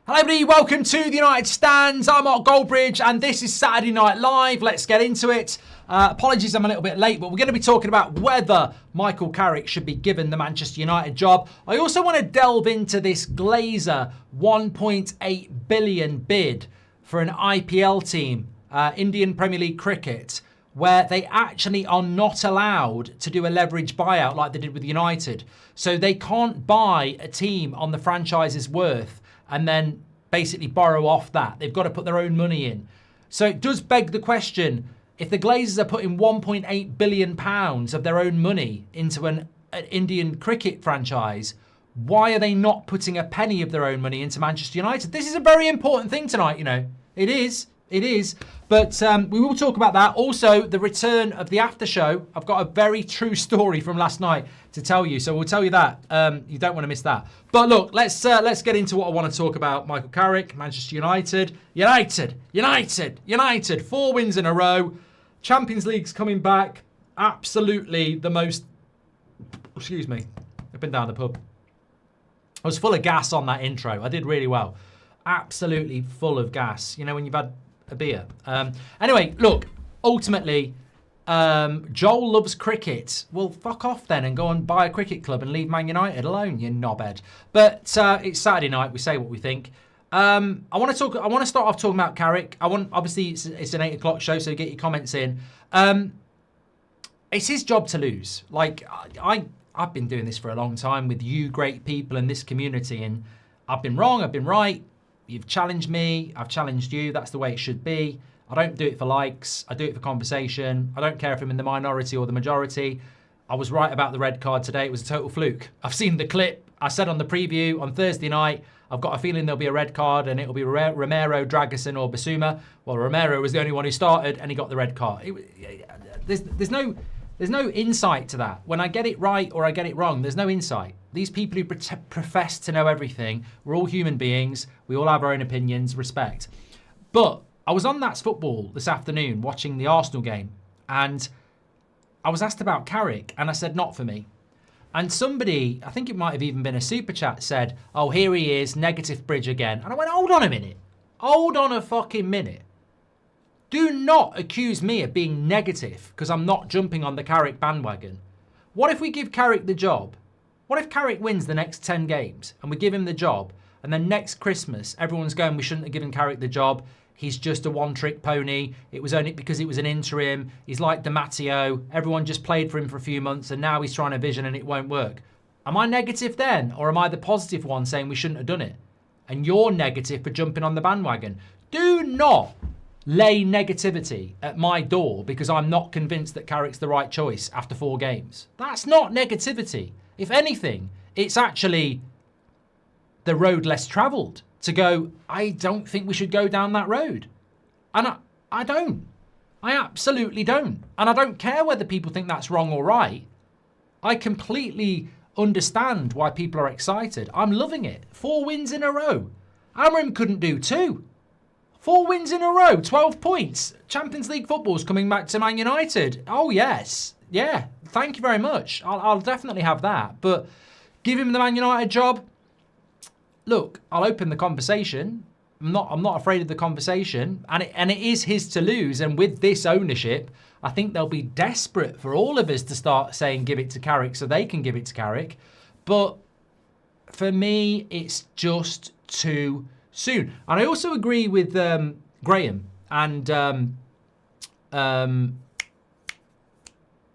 Hello everybody, welcome to the United Stands. I'm Goldbridge and this is Saturday Night Live. Let's get into it. Apologies I'm a little bit late, but we're going to be talking about whether Michael Carrick should be given the Manchester United job. I also want to delve into this Glazer 1.8 billion bid for an IPL team, Indian Premier League cricket, where they actually are not allowed to do a leverage buyout like they did with United. So they can't buy a team on the franchise's worth and then basically borrow off that. They've got to put their own money in. So it does beg the question, if the Glazers are putting £1.8 billion of their own money into an Indian cricket franchise, why are they not putting a penny of their own money into Manchester United? This is a very important thing tonight, you know. It is. It is. But we will talk about that. Also, the return of the Aftershow. I've got a very true story from last night to tell you. So we'll tell you that. You don't want to miss that. But look, let's get into what I want to talk about. Michael Carrick, Manchester United. United. 4 wins in a row. Champions League's coming back. Absolutely the most... Excuse me. I've been down the pub. I was full of gas on that intro. I did really well. Absolutely full of gas. You know, when you've had a beer. Anyway, look, ultimately, Joel loves cricket. Well, fuck off then and go and buy a cricket club and leave Man United alone, you knobhead. But it's Saturday night. We say what we think. I want to start off talking about Carrick. Obviously, it's an 8 o'clock show, so get your comments in. It's his job to lose. Like, I've been doing this for a long time with you great people in this community, and I've been wrong, I've been right. You've challenged me, I've challenged you. That's the way it should be. I don't do it for likes. I do it for conversation. I don't care if I'm in the minority or the majority. I was right about the red card today. It was a total fluke. I've seen the clip. I said on the preview on Thursday night, I've got a feeling there'll be a red card and it'll be Romero, Dragusin or Basuma. Well, Romero was the only one who started and he got the red card. There's no insight to that. When I get it right or I get it wrong, there's no insight. These people who profess to know everything, we're all human beings. We all have our own opinions, respect. But I was on That's Football this afternoon watching the Arsenal game, and I was asked about Carrick, and I said, not for me. And somebody, I think it might have even been a super chat, said, oh, here he is, negative bridge again. And I went, hold on a minute. Hold on a fucking minute. Do not accuse me of being negative because I'm not jumping on the Carrick bandwagon. What if we give Carrick the job? What if Carrick wins the next 10 games and we give him the job and then next Christmas everyone's going, we shouldn't have given Carrick the job. He's just a one-trick pony. It was only because it was an interim. He's like Di Matteo. Everyone just played for him for a few months and now he's trying a vision and it won't work. Am I negative then, or am I the positive one saying we shouldn't have done it? And you're negative for jumping on the bandwagon. Do not lay negativity at my door because I'm not convinced that Carrick's the right choice after 4 games. That's not negativity. If anything, it's actually the road less travelled to go, I don't think we should go down that road. And I don't. I absolutely don't. And I don't care whether people think that's wrong or right. I completely understand why people are excited. I'm loving it. 4 wins in a row. Amram couldn't do 2. 4 wins in a row, 12 points. Champions League football's coming back to Man United. Oh, yes. Yeah, thank you very much. I'll definitely have that. But give him the Man United job. Look, I'll open the conversation. I'm not afraid of the conversation. And it is his to lose. And with this ownership, I think they'll be desperate for all of us to start saying give it to Carrick so they can give it to Carrick. But for me, it's just too soon. And I also agree with Graham and...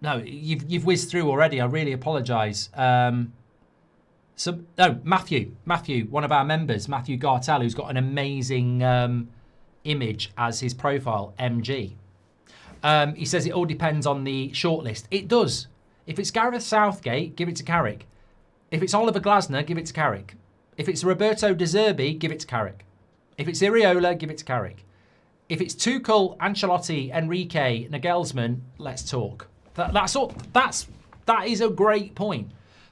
No, you've whizzed through already. I really apologise. Matthew, one of our members, Matthew Gartell, who's got an amazing image as his profile, MG. He says it all depends on the shortlist. It does. If it's Gareth Southgate, give it to Carrick. If it's Oliver Glasner, give it to Carrick. If it's Roberto De Zerbi, give it to Carrick. If it's Iriola, give it to Carrick. If it's Tuchel, Ancelotti, Enrique, Nagelsmann, let's talk. That is a great point.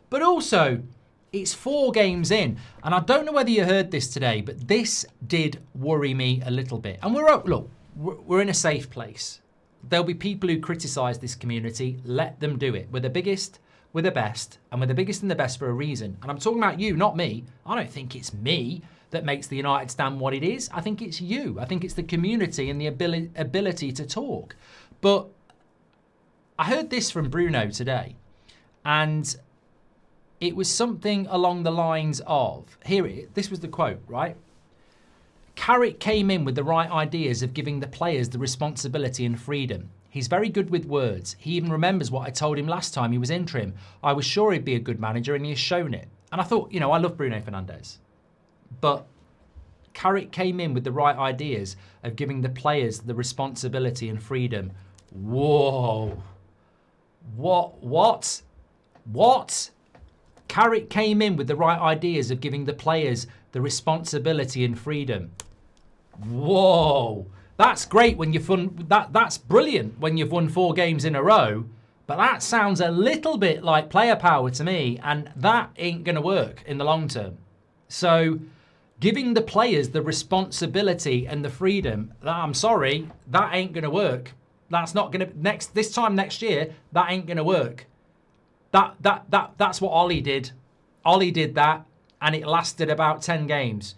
But also, it's 4 games in, and I don't know whether you heard this today, but this did worry me a little bit. And we're in a safe place. There'll be people who criticise this community. Let them do it. We're the biggest we're the best, and we're the biggest and the best for a reason. And I'm talking about you, not me. I don't think it's me that makes the United stand what it is. I think it's you. I think it's the community and the ability to talk. But I heard this from Bruno today, and it was something along the lines of, this was the quote, right? Carrick came in with the right ideas of giving the players the responsibility and freedom. He's very good with words. He even remembers what I told him last time he was interim. I was sure he'd be a good manager, and he has shown it. And I thought, I love Bruno Fernandes. But Carrick came in with the right ideas of giving the players the responsibility and freedom. Whoa. What? Carrick came in with the right ideas of giving the players the responsibility and freedom. Whoa. That's great when you've won. That's brilliant when you've won 4 games in a row. But that sounds a little bit like player power to me, and that ain't going to work in the long term. So giving the players the responsibility and the freedom, I'm sorry, that ain't going to work. That's not going to, this time next year, that ain't going to work. That's what Ollie did. Ollie did that, and it lasted about 10 games.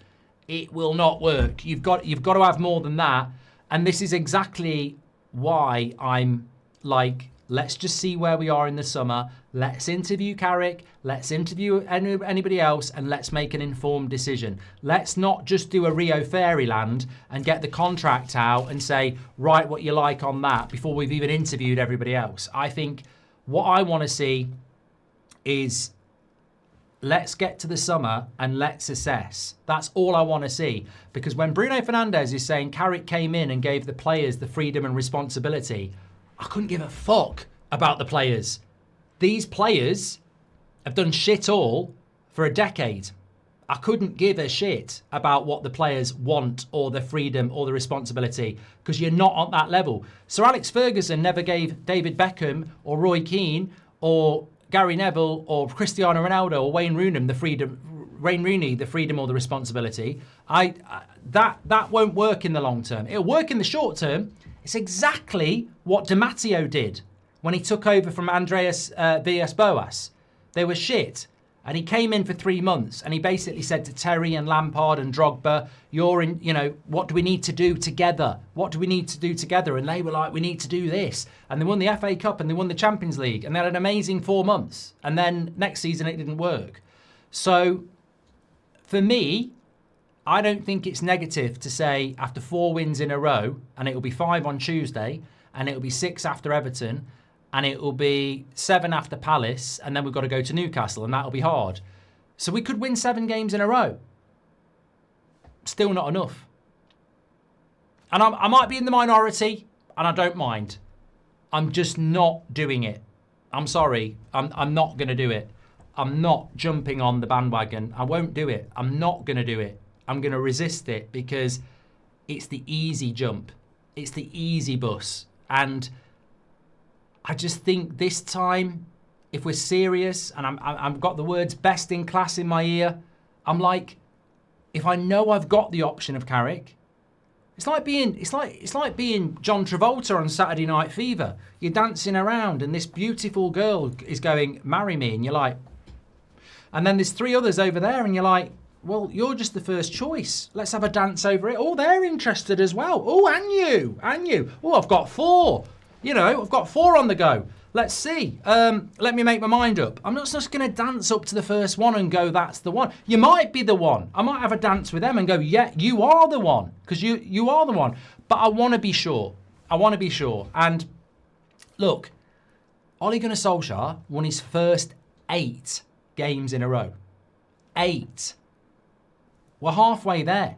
It will not work. You've got to have more than that. And this is exactly why I'm like, let's just see where we are in the summer. Let's interview Carrick. Let's interview anybody else, and let's make an informed decision. Let's not just do a Rio Fairyland and get the contract out and say, write what you like on that before we've even interviewed everybody else. I think what I want to see is, let's get to the summer and let's assess. That's all I want to see. Because when Bruno Fernandes is saying Carrick came in and gave the players the freedom and responsibility, I couldn't give a fuck about the players. These players have done shit all for a decade. I couldn't give a shit about what the players want or the freedom or the responsibility, because you're not on that level. Sir Alex Ferguson never gave David Beckham or Roy Keane or Gary Neville or Cristiano Ronaldo or Wayne Rooney the freedom or the responsibility. That won't work in the long term. It'll work in the short term. It's exactly what Di Matteo did when he took over from Andreas Villas-Boas. They were shit. And he came in for 3 months and he basically said to Terry and Lampard and Drogba, what do we need to do together? What do we need to do together? And they were like, we need to do this. And they won the FA Cup and they won the Champions League. And they had an amazing 4 months. And then next season it didn't work. So for me, I don't think it's negative to say after 4 wins in a row, and it'll be 5 on Tuesday, and it'll be 6 after Everton, and it will be 7 after Palace, and then we've got to go to Newcastle, and that'll be hard. So we could win 7 games in a row. Still not enough. And I might be in the minority, and I don't mind. I'm just not doing it. I'm sorry. I'm not going to do it. I'm not jumping on the bandwagon. I won't do it. I'm not going to do it. I'm going to resist it because it's the easy jump. It's the easy bus. And I just think this time, if we're serious, and I've got the words best in class in my ear, I'm like, if I know I've got the option of Carrick, it's like being John Travolta on Saturday Night Fever. You're dancing around and this beautiful girl is going, marry me, and you're like, and then there's 3 others over there and you're like, well, you're just the first choice. Let's have a dance over it. Oh, they're interested as well. Oh, and you. Oh, I've got 4. I've got 4 on the go. Let's see. Let me make my mind up. I'm not just going to dance up to the first one and go, that's the one. You might be the one. I might have a dance with them and go, yeah, you are the one. Because you are the one. But I want to be sure. And look, Ole Gunnar Solskjaer won his first 8 games in a row. 8. We're halfway there.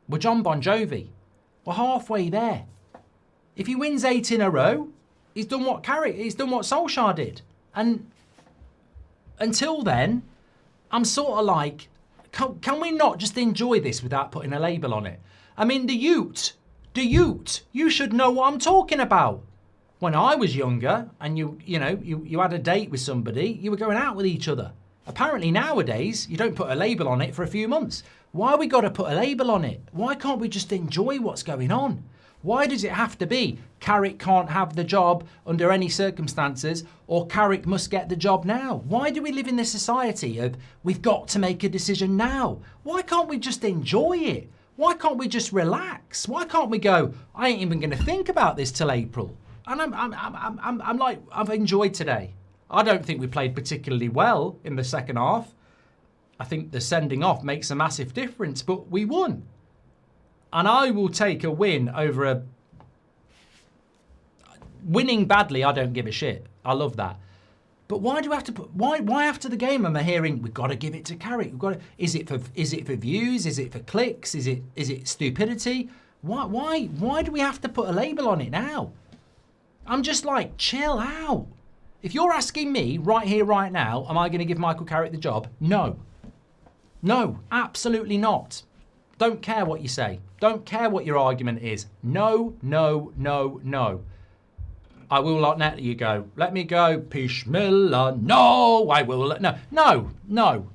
We're John Bon Jovi. We're halfway there. If he wins 8 in a row, he's done what Solskjaer did. And until then, I'm sort of like, can we not just enjoy this without putting a label on it? I mean, the Ute, you should know what I'm talking about. When I was younger and you had a date with somebody, you were going out with each other. Apparently nowadays, you don't put a label on it for a few months. Why we got to put a label on it? Why can't we just enjoy what's going on? Why does it have to be Carrick can't have the job under any circumstances, or Carrick must get the job now? Why do we live in this society of we've got to make a decision now? Why can't we just enjoy it? Why can't we just relax? Why can't we go, I ain't even going to think about this till April? And I'm like, I've enjoyed today. I don't think we played particularly well in the second half. I think the sending off makes a massive difference, but we won. And I will take a win over a... Winning badly, I don't give a shit. I love that. But why do we have to put... Why after the game am I hearing, we've got to give it to Carrick? We've got to... Is it for views? Is it for clicks? Is it stupidity? Why do we have to put a label on it now? I'm just like, chill out. If you're asking me right here, right now, am I going to give Michael Carrick the job? No. No, absolutely not. Don't care what you say. Don't care what your argument is. No, no, no, no. I will not let you go. Let me go. Pishmilla. No, I will. No, no, no,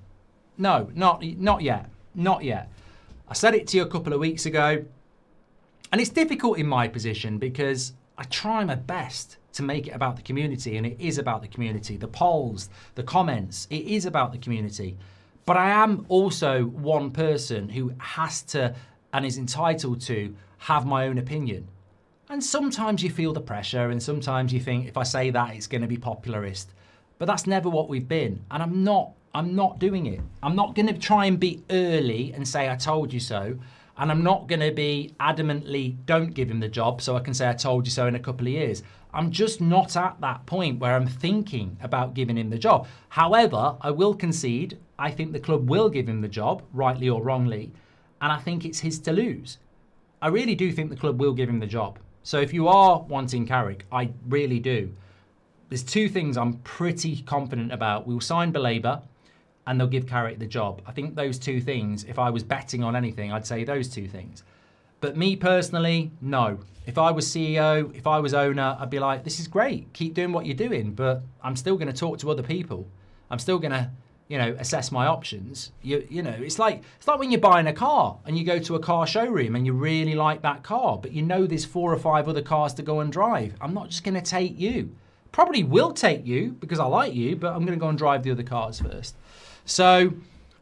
no, not yet. Not yet. I said it to you a couple of weeks ago. And it's difficult in my position because I try my best to make it about the community, and it is about the community. The polls, the comments, it is about the community. But I am also one person who has to and is entitled to have my own opinion. And sometimes you feel the pressure, and sometimes you think if I say that it's going to be popularist. But that's never what we've been. And I'm not doing it. I'm not going to try and be early and say I told you so. And I'm not going to be adamantly don't give him the job so I can say I told you so in a couple of years. I'm just not at that point where I'm thinking about giving him the job. However, I will concede, I think the club will give him the job, rightly or wrongly, and I think it's his to lose. I really do think the club will give him the job. So if you are wanting Carrick, I really do. There's two things I'm pretty confident about. We'll sign Belabor and they'll give Carrick the job. I think those two things, if I was betting on anything, I'd say those two things. But me personally, no. If I was CEO, if I was owner, I'd be like, this is great. Keep doing what you're doing, but I'm still going to talk to other people. I'm still going to, assess my options. It's like when you're buying a car and you go to a car showroom and you really like that car, but there's 4 or 5 other cars to go and drive. I'm not just going to take you. Probably will take you because I like you, but I'm going to go and drive the other cars first. So,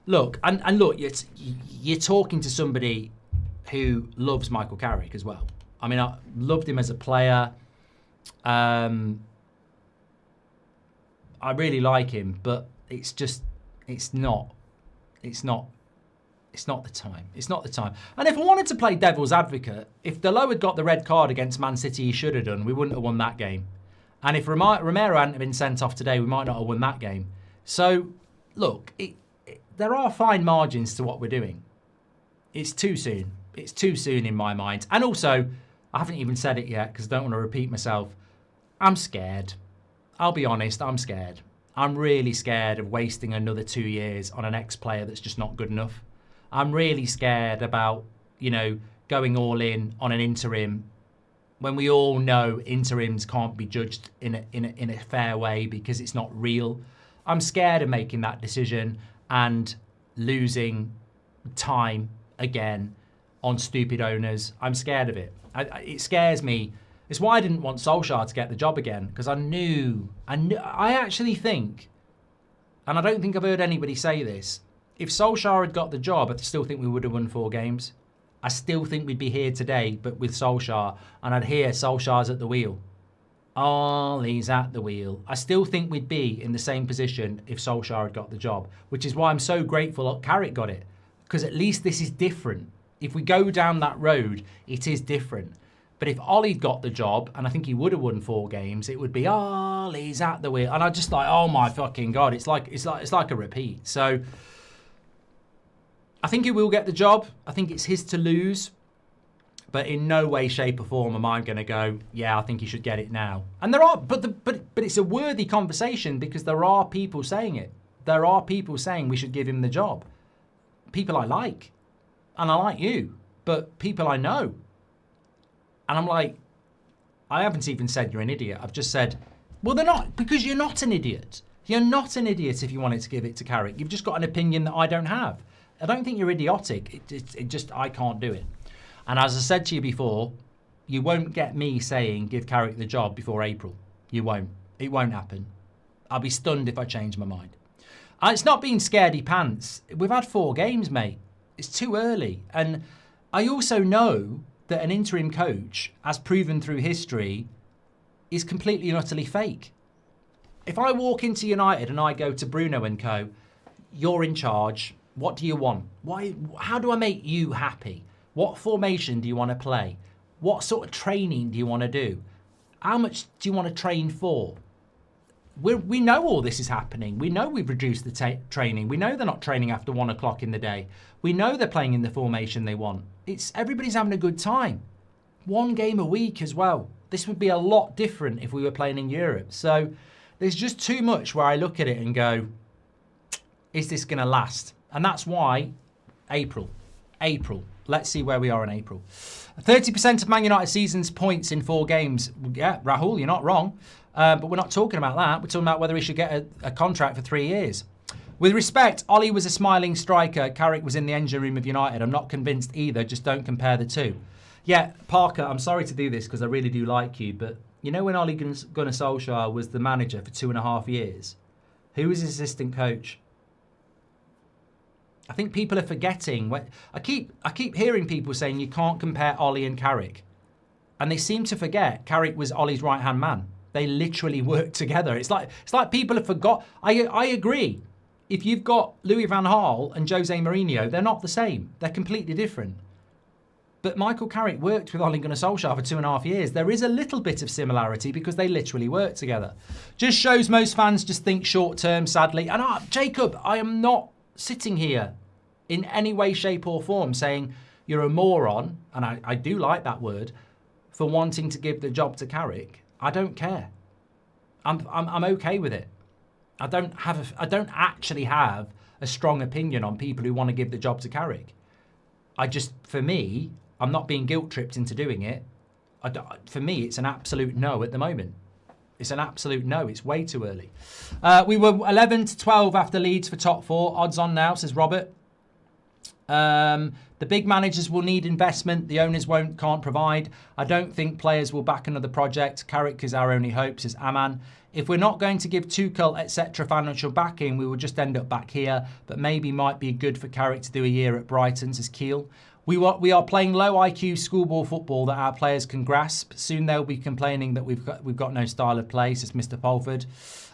look, and look, you're talking to somebody who loves Michael Carrick as well. I mean, I loved him as a player. I really like him, but it's not the time. It's not the time. And if I wanted to play devil's advocate, if Delo had got the red card against Man City, he should have done. We wouldn't have won that game. And if Romero hadn't been sent off today, we might not have won that game. So, look, there are fine margins to what we're doing. It's too soon. It's too soon in my mind. And also, I haven't even said it yet because I don't want to repeat myself. I'm scared. I'll be honest, I'm scared. I'm really scared of wasting another 2 years on an ex-player that's just not good enough. I'm really scared about, going all in on an interim when we all know interims can't be judged in a fair way because it's not real. I'm scared of making that decision and losing time again on stupid owners. I'm scared of it. It scares me. It's why I didn't want Solskjaer to get the job again, because I actually think, and I don't think I've heard anybody say this, if Solskjaer had got the job, I still think we would have won 4 games. I still think we'd be here today, but with Solskjaer, and I'd hear Solskjaer's at the wheel. Oh, he's at the wheel. I still think we'd be in the same position if Solskjaer had got the job, which is why I'm so grateful that Carrick got it, because at least this is different. If we go down that road, it is different. But if Ollie'd got the job, and I think he would have won 4 games, it would be, oh, he's at the wheel. And I just like, oh my fucking God, it's like a repeat. So I think he will get the job. I think it's his to lose. But in no way, shape or form am I going to go, yeah, I think he should get it now. And there are, but it's a worthy conversation because there are people saying it. There are people saying we should give him the job. People I like. And I like you. But people I know. And I'm like, I haven't even said you're an idiot. I've just said, well, they're not, because you're not an idiot. You're not an idiot if you wanted to give it to Carrick. You've just got an opinion that I don't have. I don't think you're idiotic. It just, I can't do it. And as I said to you before, You won't get me saying give Carrick the job before April. You won't. It won't happen. I'll be stunned if I change my mind. And it's not being scaredy pants. We've had 4 games, mate. It's too early. And I also know that an interim coach, as proven through history, is completely and utterly fake. If I walk into United and I go to Bruno and co, you're in charge. What do you want? How do I make you happy? What formation do you want to play? What sort of training do you want to do? How much do you want to train for? We know all this is happening. We know we've reduced the training. We know they're not training after 1 o'clock in the day. We know they're playing in the formation they want. Everybody's having a good time. 1 game a week as well. This would be a lot different if we were playing in Europe. So there's just too much where I look at it and go, is this going to last? And that's why April. Let's see where we are in April. 30% of Man United season's points in 4 games. Yeah, Rahul, you're not wrong. But we're not talking about that. We're talking about whether he should get a contract for 3 years. With respect, Ollie was a smiling striker. Carrick was in the engine room of United. I'm not convinced either. Just don't compare the two. Yeah, Parker, I'm sorry to do this because I really do like you. But you know when Ole Gunnar Solskjaer was the manager for 2.5 years? Who was his assistant coach? I think people are forgetting. I keep hearing people saying you can't compare Ollie and Carrick. And they seem to forget Carrick was Ollie's right-hand man. They literally work together. It's like people have forgot. I agree. If you've got Louis van Gaal and Jose Mourinho, they're not the same. They're completely different. But Michael Carrick worked with Ole Gunnar Solskjaer for 2.5 years. There is a little bit of similarity because they literally work together. Just shows most fans just think short term, sadly. And Jacob, I am not sitting here in any way, shape or form saying you're a moron, and I do like that word, for wanting to give the job to Carrick. I don't care. I'm okay with it. I don't actually have a strong opinion on people who want to give the job to Carrick. For me, I'm not being guilt tripped into doing it. For me, it's an absolute no at the moment. It's an absolute no. It's way too early. We were 11 to 12 after Leeds for top 4. Odds on now, says Robert. The big managers will need investment. The owners can't provide. I don't think players will back another project. Carrick is our only hope, says Aman. If we're not going to give Tuchel, etc. financial backing, we will just end up back here. But maybe might be good for Carrick to do a year at Brighton, says Keel. We are playing low IQ schoolboy football that our players can grasp. Soon they'll be complaining that we've got no style of play, says Mr. Polford.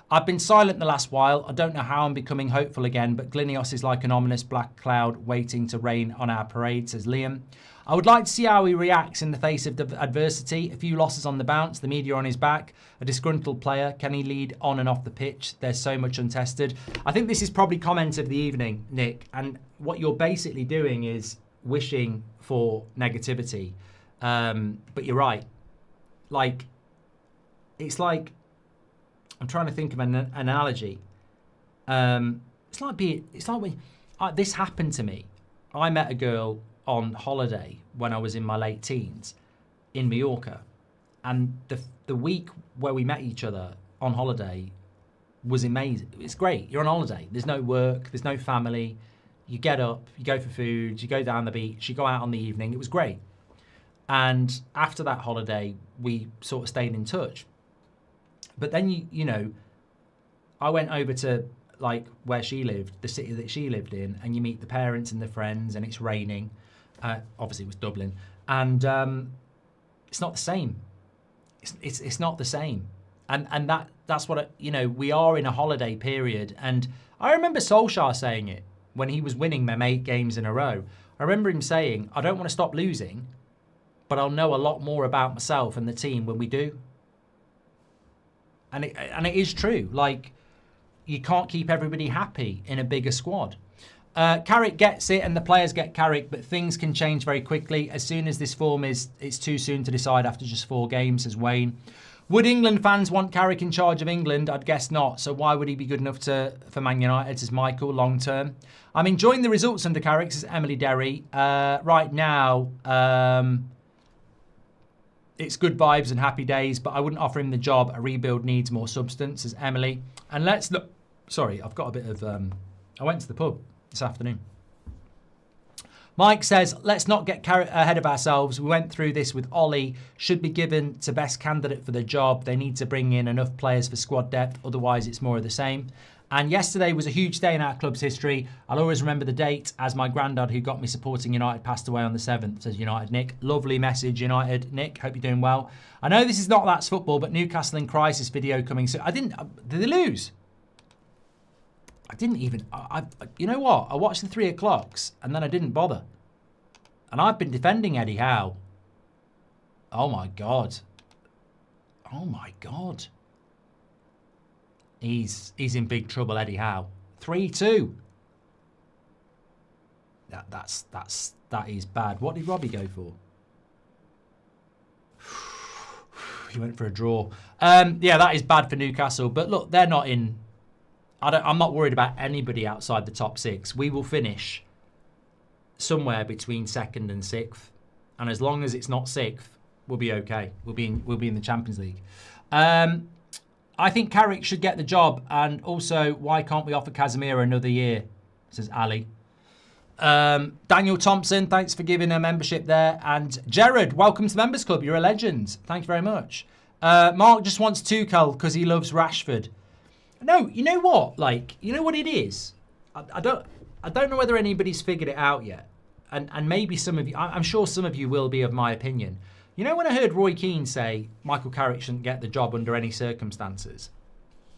I've been silent the last while. I don't know how I'm becoming hopeful again, but Glinios is like an ominous black cloud waiting to rain on our parade, says Liam. I would like to see how he reacts in the face of adversity. A few losses on the bounce, the media on his back, a disgruntled player. Can he lead on and off the pitch? There's so much untested. I think this is probably comment of the evening, Nick, and what you're basically doing is wishing for negativity. But you're right. It's like, I'm trying to think of an analogy. It's like when this happened to me. I met a girl on holiday when I was in my late teens in Mallorca, and the week where we met each other on holiday was amazing. It's great. You're on holiday. There's no work. There's no family. You get up. You go for food. You go down the beach. You go out on the evening. It was great. And after that holiday, we sort of stayed in touch. But then, you know, I went over to, like, where she lived, the city that she lived in, and you meet the parents and the friends, and it's raining. Obviously, it was Dublin. And it's not the same. It's not the same. And that's what, we are in a holiday period. And I remember Solskjaer saying it when he was winning them 8 games in a row. I remember him saying, I don't want to stop losing, but I'll know a lot more about myself and the team when we do. And it is true. Like, you can't keep everybody happy in a bigger squad. Carrick gets it and the players get Carrick, but things can change very quickly. As soon as this form it's too soon to decide after just 4 games, says Wayne. Would England fans want Carrick in charge of England? I'd guess not. So why would he be good enough for Man United, says Michael, long term? I'm enjoying the results under Carrick, says Emily Derry. Right now, it's good vibes and happy days, but I wouldn't offer him the job. A rebuild needs more substance, says Emily. And let's look. Sorry, I've got a bit of... I went to the pub this afternoon. Mike says, let's not get carried ahead of ourselves. We went through this with Ollie. Should be given to best candidate for the job. They need to bring in enough players for squad depth. Otherwise, it's more of the same. And yesterday was a huge day in our club's history. I'll always remember the date as my granddad, who got me supporting United, passed away on the 7th, says United Nick. Lovely message, United Nick. Hope you're doing well. I know this is not That's Football, but Newcastle in crisis video coming soon. Did they lose? I didn't even, you know what? I watched the 3 o'clocks and then I didn't bother. And I've been defending Eddie Howe. Oh my God. Oh my God. He's in big trouble, Eddie Howe. 3-2. That is bad. What did Robbie go for? He went for a draw. Yeah, that is bad for Newcastle. But look, they're not in. I'm not worried about anybody outside the top 6. We will finish somewhere between 2nd and 6th, and as long as it's not 6th, we'll be okay. We'll be in the Champions League. I think Carrick should get the job, and also, why can't we offer Casemiro another year? Says Ali. Daniel Thompson, thanks for giving a membership there. And Jared, welcome to the Members Club. You're a legend. Thank you very much. Mark just wants Tuchel because he loves Rashford. No, you know what? Like, you know what it is? I don't know whether anybody's figured it out yet. And maybe some of you, I'm sure some of you will be of my opinion. You know, when I heard Roy Keane say Michael Carrick shouldn't get the job under any circumstances,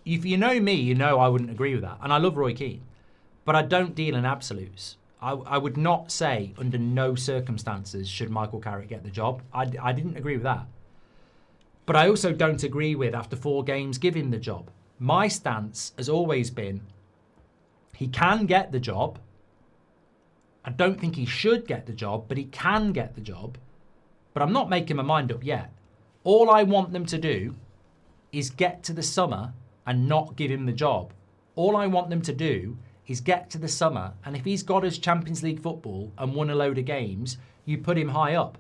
if you know me, you know I wouldn't agree with that. And I love Roy Keane, but I don't deal in absolutes. I would not say under no circumstances should Michael Carrick get the job. I didn't agree with that. But I also don't agree with, after 4 games, give him the job. My stance has always been he can get the job. I don't think he should get the job, but he can get the job. But I'm not making my mind up yet. All I want them to do is get to the summer and not give him the job. All I want them to do is get to the summer, and if he's got us Champions League football and won a load of games, you put him high up.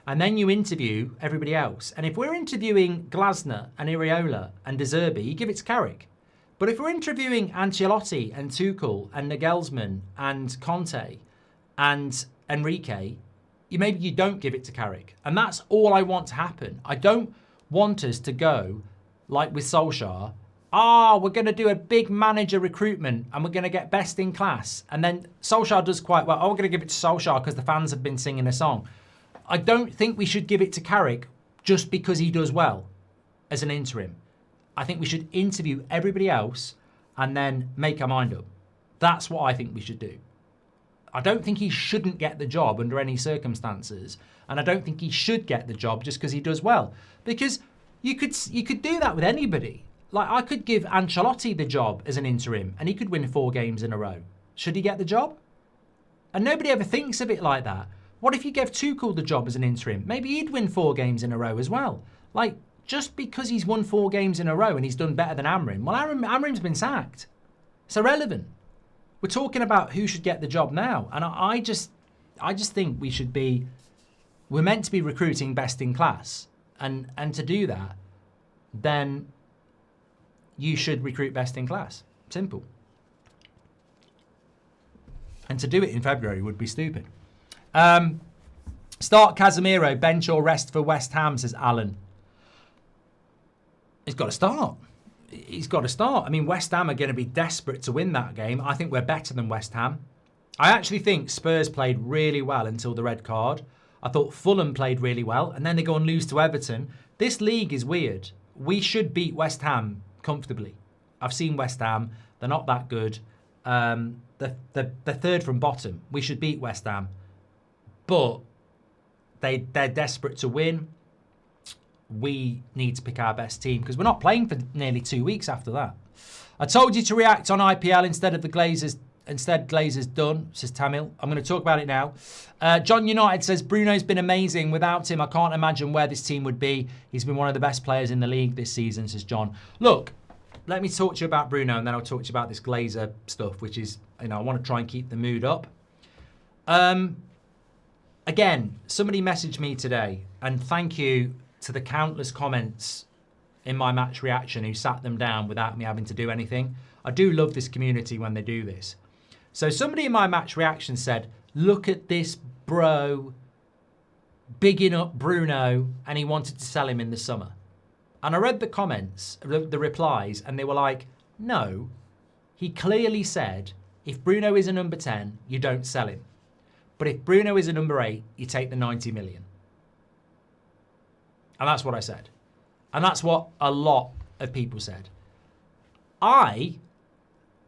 And then you interview everybody else. And if we're interviewing Glasner and Iraola and De Zerbi, you give it to Carrick. But if we're interviewing Ancelotti and Tuchel and Nagelsmann and Conte and Enrique, maybe you don't give it to Carrick. And that's all I want to happen. I don't want us to go, like with Solskjaer, we're going to do a big manager recruitment and we're going to get best in class. And then Solskjaer does quite well. We're going to give it to Solskjaer because the fans have been singing a song. I don't think we should give it to Carrick just because he does well as an interim. I think we should interview everybody else and then make our mind up. That's what I think we should do. I don't think he shouldn't get the job under any circumstances. And I don't think he should get the job just because he does well. Because you could do that with anybody. Like, I could give Ancelotti the job as an interim and he could win 4 games in a row. Should he get the job? And nobody ever thinks of it like that. What if you gave Tuchel the job as an interim? Maybe he'd win 4 games in a row as well. Like, just because he's won 4 games in a row and he's done better than Amrim, well, Amrim's been sacked. It's irrelevant. We're talking about who should get the job now. And I just think we're meant to be recruiting best in class. And to do that, then you should recruit best in class. Simple. And to do it in February would be stupid. Start Casemiro, bench or rest for West Ham, says Alan. He's got to start. He's got to start. I mean, West Ham are going to be desperate to win that game. I think we're better than West Ham. I actually think Spurs played really well until the red card. I thought Fulham played really well, and then they go and lose to Everton. This league is weird. We should beat West Ham comfortably. I've seen West Ham. They're not that good. They're third from bottom. We should beat West Ham. But they're desperate to win. We need to pick our best team because we're not playing for nearly 2 weeks after that. I told you to react on IPL instead of the Glazers. Instead, Glazers done, says Tamil. I'm going to talk about it now. John United says, Bruno's been amazing. Without him, I can't imagine where this team would be. He's been one of the best players in the league this season, says John. Look, let me talk to you about Bruno and then I'll talk to you about this Glazer stuff, which is, I want to try and keep the mood up. Again, somebody messaged me today, and thank you to the countless comments in my match reaction who sat them down without me having to do anything. I do love this community when they do this. So somebody in my match reaction said, look at this bro bigging up Bruno, and he wanted to sell him in the summer. And I read the comments, the replies, and they were like, no, he clearly said, if Bruno is a number 10, you don't sell him. But if Bruno is a number 8, you take the 90 million. And that's what I said. And that's what a lot of people said. I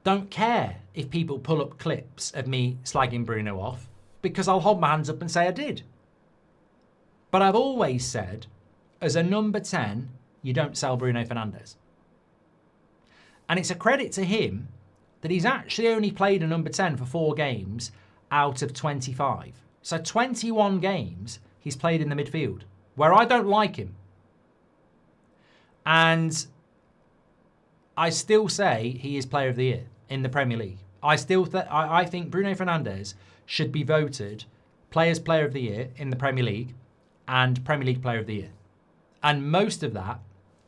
don't care if people pull up clips of me slagging Bruno off, because I'll hold my hands up and say I did. But I've always said, as a number 10, you don't sell Bruno Fernandes. And it's a credit to him that he's actually only played a number 10 for 4 games out of 25. So 21 games he's played in the midfield, where I don't like him. And I still say he is Player of the Year in the Premier League. I think Bruno Fernandes should be voted Players Player of the Year in the Premier League and Premier League Player of the Year. And most of that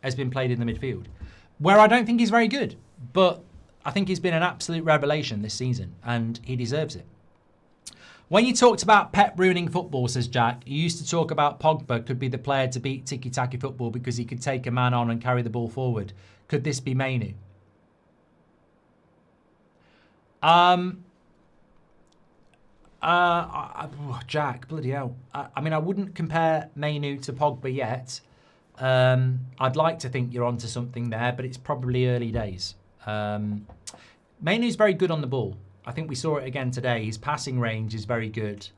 has been played in the midfield, where I don't think he's very good, but I think he's been an absolute revelation this season, and he deserves it. When you talked about Pep ruining football, says Jack, you used to talk about Pogba could be the player to beat tiki-taka football because he could take a man on and carry the ball forward. Could this be Mainu? Jack, bloody hell. I mean, I wouldn't compare Mainu to Pogba yet. I'd like to think you're onto something there, but it's probably early days. Mainu's very good on the ball. I think we saw it again today. His passing range is very good.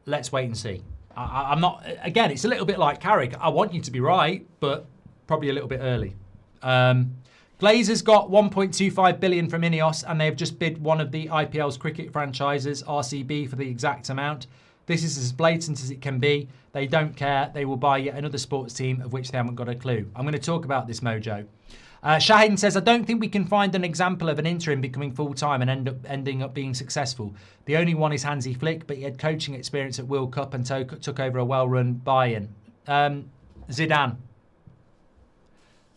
Let's wait and see. I'm not... Again, it's a little bit like Carrick. I want you to be right, but probably a little bit early. Glazers got 1.25 billion from Ineos, and they have just bid one of the IPL's cricket franchises, RCB, for the exact amount. This is as blatant as it can be. They don't care. They will buy yet another sports team of which they haven't got a clue. I'm going to talk about this, Mojo. Shaheen says, I don't think we can find an example of an interim becoming full-time and ending up being successful. The only one is Hansi Flick, but he had coaching experience at World Cup and took over a well-run Bayern. Zidane.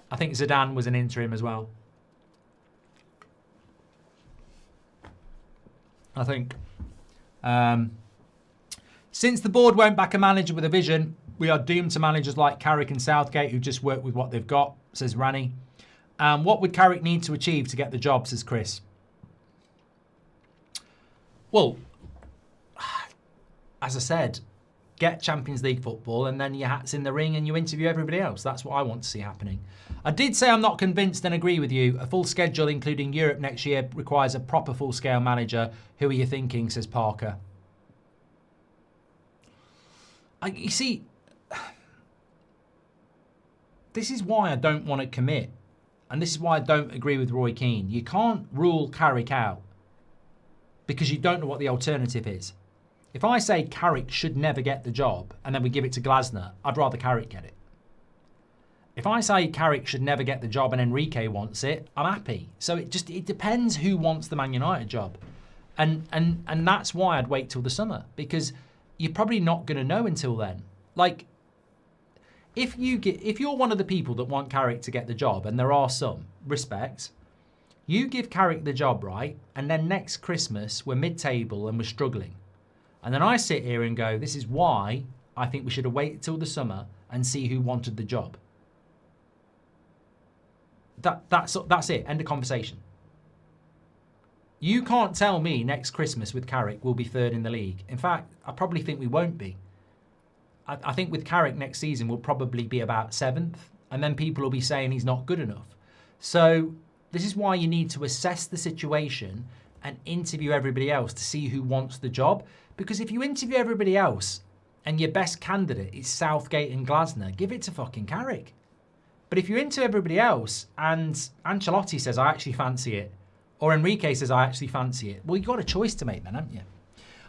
I think Zidane was an interim as well. I think. Since the board won't back a manager with a vision, we are doomed to managers like Carrick and Southgate who just work with what they've got, says Rani. What would Carrick need to achieve to get the job, says Chris? Well, as I said, get Champions League football and then your hat's in the ring and you interview everybody else. That's what I want to see happening. I did say I'm not convinced and agree with you. A full schedule, including Europe next year, requires a proper full-scale manager. Who are you thinking, says Parker? You see, this is why I don't want to commit. And this is why I don't agree with Roy Keane. You can't rule Carrick out because you don't know what the alternative is. If I say Carrick should never get the job and then we give it to Glasner, I'd rather Carrick get it. If I say Carrick should never get the job and Enrique wants it, I'm happy. So it depends who wants the Man United job. And that's why I'd wait till the summer, because you're probably not going to know until then. Like, if you're one of the people that want Carrick to get the job, and there are some, respect, you give Carrick the job, right? And then next Christmas, we're mid-table and we're struggling. And then I sit here and go, this is why I think we should have waited till the summer and see who wanted the job. That's it. End of conversation. You can't tell me next Christmas with Carrick we'll be third in the league. In fact, I probably think we won't be. I think with Carrick next season we'll probably be about 7th, and then people will be saying he's not good enough. So this is why you need to assess the situation and interview everybody else to see who wants the job. Because if you interview everybody else and your best candidate is Southgate and Glasner, give it to fucking Carrick. But if you interview everybody else and Ancelotti says, I actually fancy it, or Enrique says, I actually fancy it, well, you've got a choice to make then, haven't you?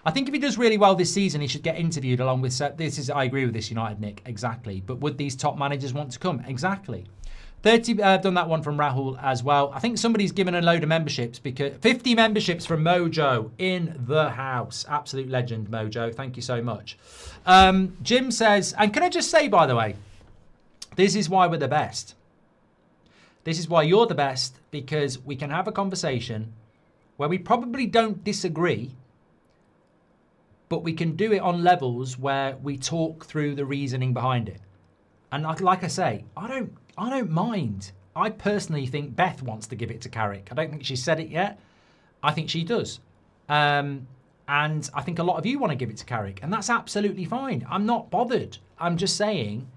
I think if he does really well this season, he should get interviewed along with... I agree with this, United, Nick, exactly. But would these top managers want to come? Exactly. 30, I've done that one from Rahul as well. I think somebody's given a load of memberships, because 50 memberships from Mojo in the house. Absolute legend, Mojo. Thank you so much. Jim says, and can I just say, by the way, this is why we're the best. This is why you're the best, because we can have a conversation where we probably don't disagree, but we can do it on levels where we talk through the reasoning behind it. And like I say, I don't mind. I personally think Beth wants to give it to Carrick. I don't think she's said it yet. I think she does. And I think a lot of you want to give it to Carrick, and that's absolutely fine. I'm not bothered. I'm just saying,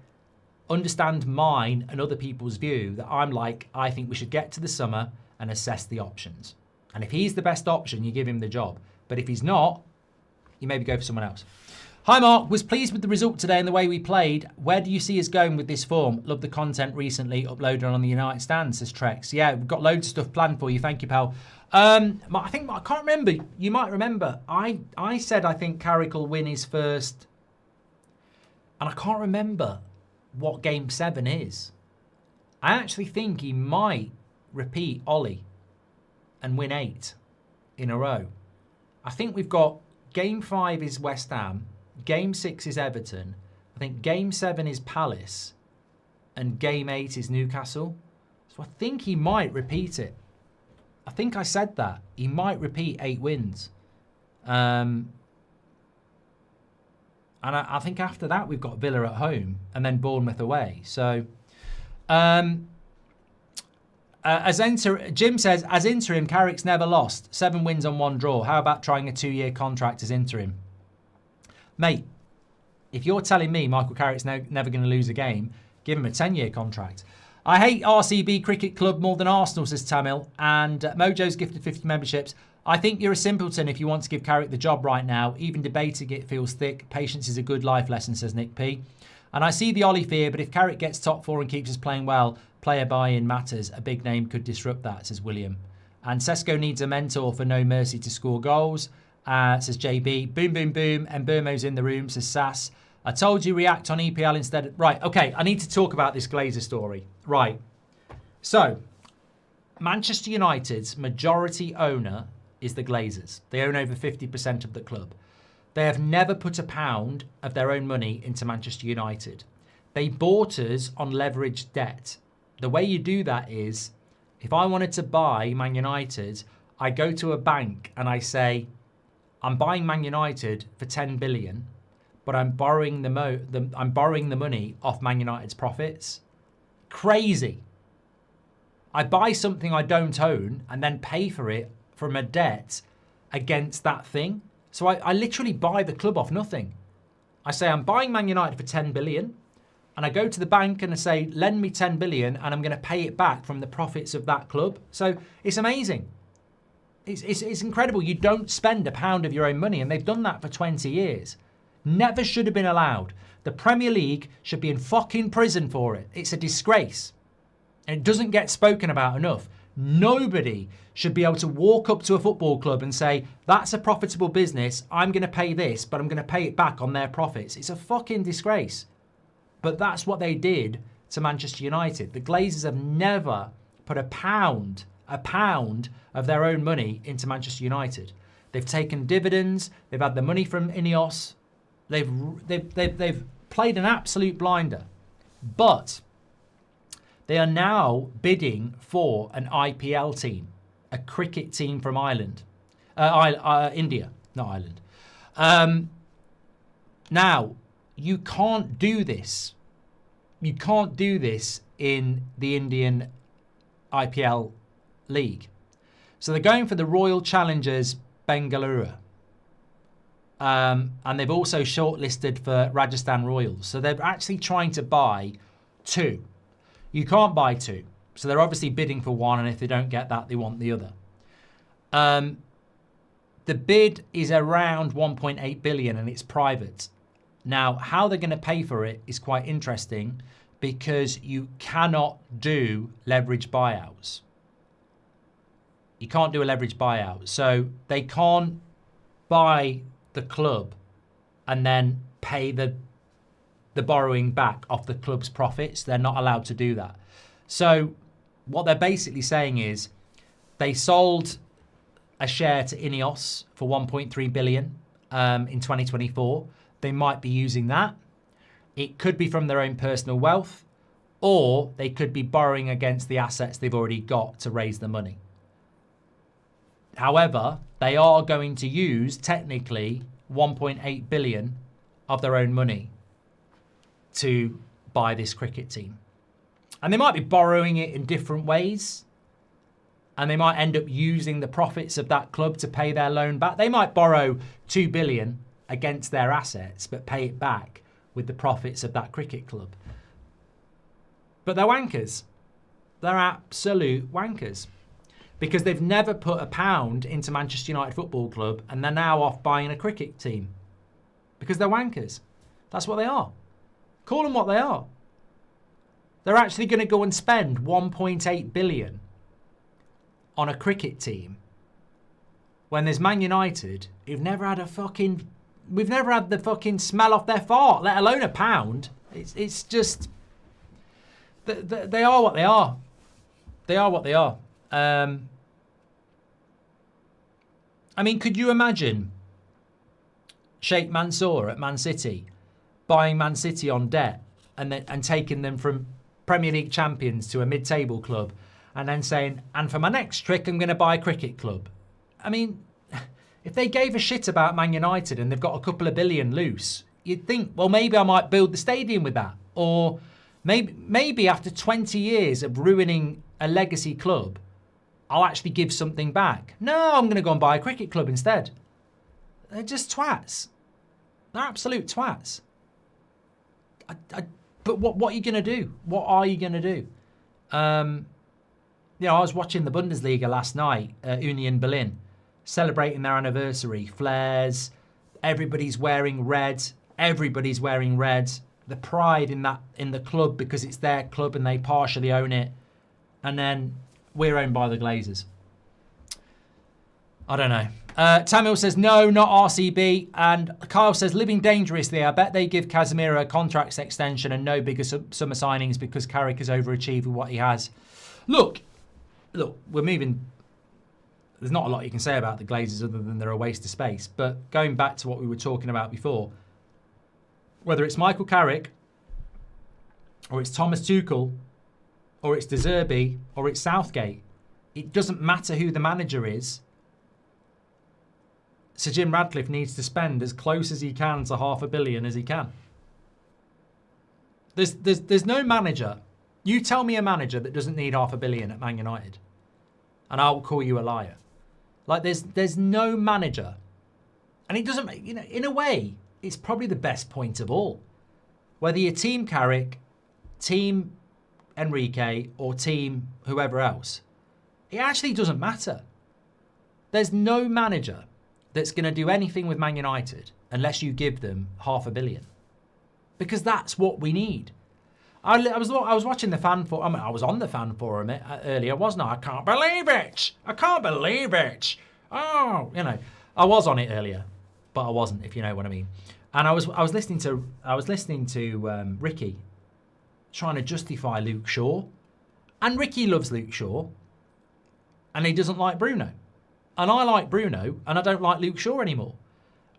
understand mine and other people's view that I'm like, I think we should get to the summer and assess the options. And if he's the best option, you give him the job. But if he's not, you maybe go for someone else. Hi Mark, was pleased with the result today and the way we played. Where do you see us going with this form? Love the content recently uploaded on the United Stand, says Trex. Yeah, we've got loads of stuff planned for you. Thank you, pal. I can't remember. You might remember. I said I think Carrick will win his first. And I can't remember what Game 7 is. I actually think he might repeat Ollie and win 8 in a row. I think we've got Game 5 is West Ham. Game 6 is Everton. I think Game 7 is Palace. And Game 8 is Newcastle. So I think he might repeat it. I think I said that. He might repeat 8 wins. And I think after that, we've got Villa at home and then Bournemouth away. So, Jim says, as interim, Carrick's never lost. 7 wins on 1 draw. How about trying a 2-year contract as interim? Mate, if you're telling me Michael Carrick's never going to lose a game, give him a 10-year contract. I hate RCB Cricket Club more than Arsenal, says Tamil. And Mojo's gifted 50 memberships. I think you're a simpleton if you want to give Carrick the job right now. Even debating it feels thick. Patience is a good life lesson, says Nick P. And I see the Ollie fear, but if Carrick gets top 4 and keeps us playing well, player buy-in matters. A big name could disrupt that, says William. And Sesko needs a mentor for No Mercy to score goals, says JB. Boom, boom, boom. And Burmo's in the room, says Sass. I told you react on EPL instead. Right, okay, I need to talk about this Glazer story. Right. So, Manchester United's majority owner is the Glazers. They own over 50% of the club. They have never put a pound of their own money into Manchester United. They bought us on leveraged debt. The way you do that is, if I wanted to buy Man United, I go to a bank and I say, I'm buying Man United for 10 billion, but I'm borrowing the money off Man United's profits. Crazy. I buy something I don't own and then pay for it from a debt against that thing. So I literally buy the club off nothing. I say I'm buying Man United for 10 billion and I go to the bank and I say, lend me 10 billion and I'm going to pay it back from the profits of that club. So it's amazing. It's incredible. You don't spend a pound of your own money, and they've done that for 20 years. Never should have been allowed. The Premier League should be in fucking prison for it. It's a disgrace. And it doesn't get spoken about enough. Nobody should be able to walk up to a football club and say, that's a profitable business, I'm going to pay this, but I'm going to pay it back on their profits. It's a fucking disgrace. But that's what they did to Manchester United. The Glazers have never put a pound of their own money into Manchester United. They've taken dividends. They've had the money from Ineos. They've played an absolute blinder. But they are now bidding for an IPL team, a cricket team from Ireland, India, not Ireland. Now, you can't do this. You can't do this in the Indian IPL league. So they're going for the Royal Challengers Bengaluru. And they've also shortlisted for Rajasthan Royals. So they're actually trying to buy 2. You can't buy 2. So they're obviously bidding for 1, and if they don't get that, they want the other. The bid is around 1.8 billion and it's private. Now, how they're going to pay for it is quite interesting because you cannot do leverage buyouts. You can't do a leverage buyout. So they can't buy the club and then pay the borrowing back off the club's profits. They're not allowed to do that. So what they're basically saying is they sold a share to Ineos for 1.3 billion in 2024. They might be using that. It could be from their own personal wealth, or they could be borrowing against the assets they've already got to raise the money. However, they are going to use, technically, 1.8 billion of their own money to buy this cricket team. And they might be borrowing it in different ways. And they might end up using the profits of that club to pay their loan back. They might borrow 2 billion against their assets, but pay it back with the profits of that cricket club. But they're wankers. They're absolute wankers. Because they've never put a pound into Manchester United Football Club, and they're now off buying a cricket team. Because they're wankers. That's what they are. Call them what they are. They're actually going to go and spend 1.8 billion on a cricket team when there's Man United who've never had we've never had the fucking smell off their fart, let alone a pound. It's just, they are what they are. They are what they are. I mean, could you imagine Sheikh Mansour at Man City buying Man City on debt and taking them from Premier League champions to a mid-table club and then saying, and for my next trick, I'm going to buy a cricket club? I mean, if they gave a shit about Man United and they've got a couple of billion loose, you'd think, well, maybe I might build the stadium with that. Or maybe after 20 years of ruining a legacy club, I'll actually give something back. No, I'm going to go and buy a cricket club instead. They're just twats. They're absolute twats. But what are you going to do? What are you going to do? I was watching the Bundesliga last night, Union Berlin, celebrating their anniversary. Flares, everybody's wearing red. Everybody's wearing red. The pride in the club because it's their club and they partially own it. And then we're owned by the Glazers. I don't know. Tamil says, no, not RCB. And Kyle says, living dangerously. I bet they give Casemiro a contract extension and no bigger summer signings because Carrick has overachieved with what he has. Look, we're moving. There's not a lot you can say about the Glazers other than they're a waste of space. But going back to what we were talking about before, whether it's Michael Carrick or it's Thomas Tuchel or it's De Zerbi or it's Southgate, it doesn't matter who the manager is. Sir Jim Radcliffe needs to spend as close as he can to $500 million as he can. There's no manager. You tell me a manager that doesn't need $500 million at Man United, and I'll call you a liar. Like there's no manager, and it doesn't. In a way, it's probably the best point of all. Whether you're Team Carrick, Team Enrique, or Team whoever else, it actually doesn't matter. There's no manager that's going to do anything with Man United unless you give them $500 million, because that's what we need. I was watching the fan forum. I was on the fan forum earlier, wasn't I? I can't believe it. I can't believe it. Oh, I was on it earlier, but I wasn't, if you know what I mean. And I was listening to Ricky trying to justify Luke Shaw, and Ricky loves Luke Shaw, and he doesn't like Bruno, and I like Bruno, and I don't like Luke Shaw anymore,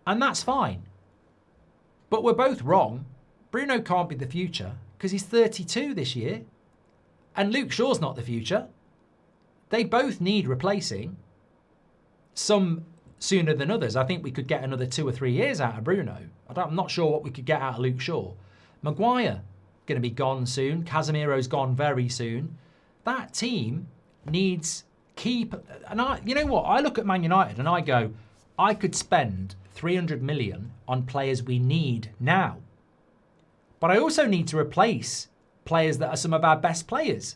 and that's fine. But we're both wrong. Bruno can't be the future because he's 32 this year, and Luke Shaw's not the future. They both need replacing, some sooner than others. I think we could get another 2 or 3 years out of Bruno. I'm not sure what we could get out of Luke Shaw. Maguire, going to be gone soon. Casemiro's gone very soon. That team needs keep. And you know what? I look at Man United and I go, I could spend 300 million on players we need now. But I also need to replace players that are some of our best players.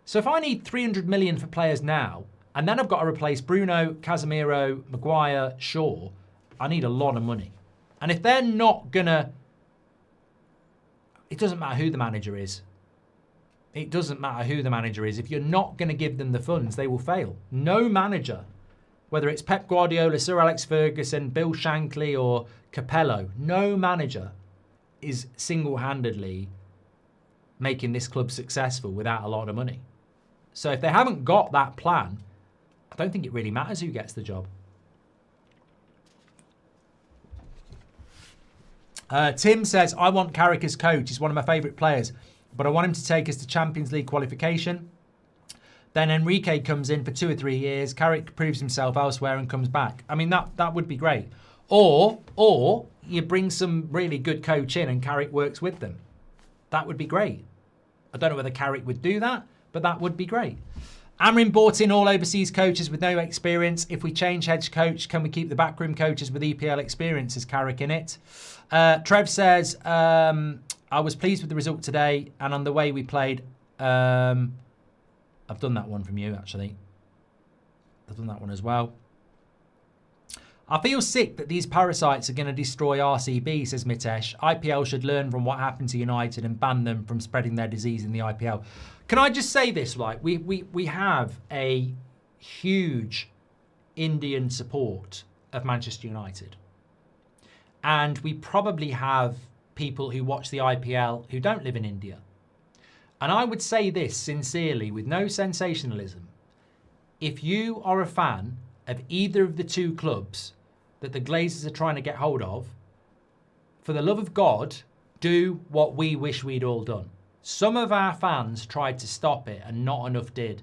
So if I need 300 million for players now, and then I've got to replace Bruno, Casemiro, Maguire, Shaw, I need a lot of money. And if they're not going to... It doesn't matter who the manager is. It doesn't matter who the manager is. If you're not going to give them the funds, they will fail. No manager, whether it's Pep Guardiola, Sir Alex Ferguson, Bill Shankly or Capello, no manager is single-handedly making this club successful without a lot of money. So if they haven't got that plan, I don't think it really matters who gets the job. Tim says, I want Carrick as coach. He's one of my favourite players, but I want him to take us to Champions League qualification. Then Enrique comes in for 2 or 3 years. Carrick proves himself elsewhere and comes back. I mean, that would be great. Or you bring some really good coach in and Carrick works with them. That would be great. I don't know whether Carrick would do that, but that would be great. Amrin brought in all overseas coaches with no experience. If we change head coach, can we keep the backroom coaches with EPL experience? Is Carrick in it? Trev says, I was pleased with the result today and on the way we played. I've done that one from you, actually. I've done that one as well. I feel sick that these parasites are going to destroy RCB, says Mitesh. IPL should learn from what happened to United and ban them from spreading their disease in the IPL. Can I just say this? Like, we have a huge Indian support of Manchester United. And we probably have people who watch the IPL who don't live in India. And I would say this sincerely, with no sensationalism. If you are a fan of either of the two clubs that the Glazers are trying to get hold of, for the love of God, do what we wish we'd all done. Some of our fans tried to stop it and not enough did.